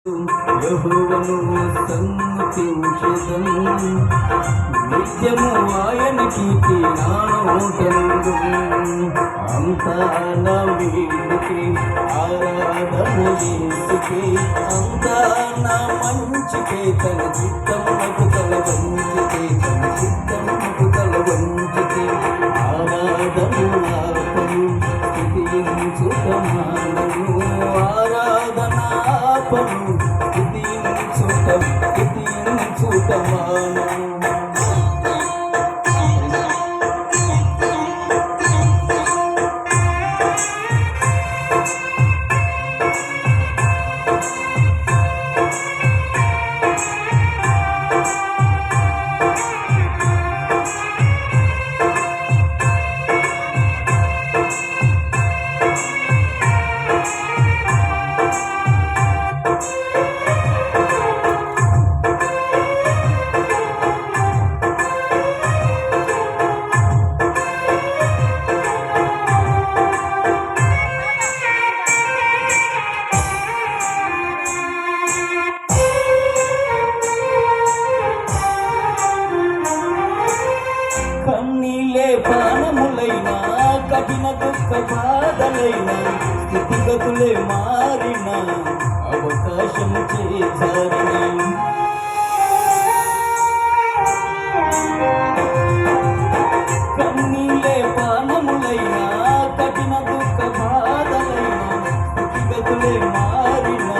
యెహోవాను సన్నుతించెదను, నిత్యము ఆయన కీర్తి నా నోటందు. అంతా నా వీడికి ఆరాధన యేసుకే, అంతా నా మంచికే, తన చిత్తమునకు తల వంచితే, తన చిత్తమునకు తల వంచితే, ఆరాధన ఆపను స్తుతించుట మానను, ఆరాధన ఆపను స్తుతించుట మానను. కన్నీలే ప్రాణములైనా, కఠిన దుఃఖ బాధలైన, స్థితిగతులే మారిన, అవకాశం చేజారిన, కన్నీలే ప్రాణములైనా, కఠిన దుఃఖ బాధలైన, స్థితిగతులే మారిన,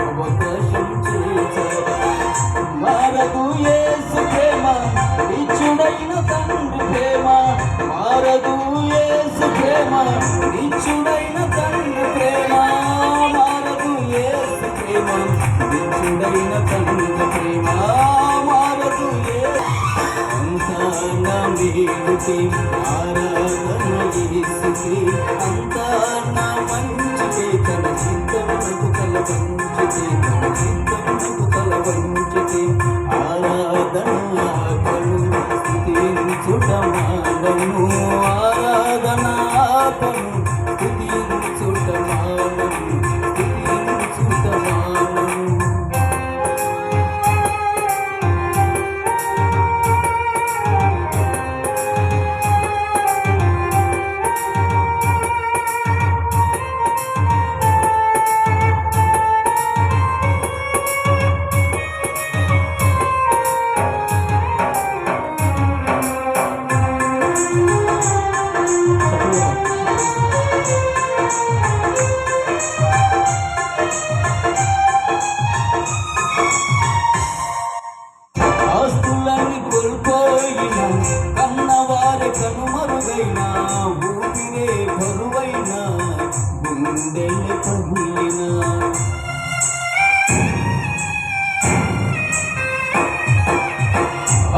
అవకాశం చేజారిన, మారదు యేసు ప్రేమ, నిత్యుడైన తండ్రి ప్రేమ, మారదు యేసు ప్రేమ, నిత్యుడైన తండ్రి ప్రేమ, మారదు యేసు ప్రేమ, నిత్యుడైన తండ్రి ప్రేమ, మారదు యేసు. అంతా నా వీడికి ఆరాధన యేసుకే, అంతా నా మంచికే, తన చిత్తమునకు తల వంచితే, తన చిత్తమునకు తల వంచితే, ఆరాధన ఆపను స్తుతించుట మానను, ఆరాధన ఆపను స్తుతించుట మానను, స్తుతించుట మానను. ఆస్తులన్నీ కోల్పోయిన, కన్నవారి కనుమరుగైన, ఊపిరే బరువైన, గుండెలు పగిలిన,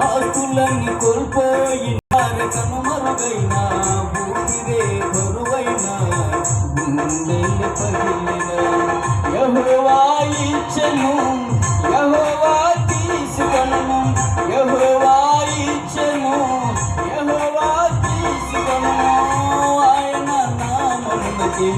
ఆస్తులన్నీ కోల్పోయిన, కనుమరుగైన, ఊపిరే బరువైన, గుండెలు పగిలిన, యెహోవా ఇచ్చెను, యెహోవా తీసుకొనును, యెహోవా ఇచ్చెను, యెహోవా తీసుకొనును, ఆయన నామమునకే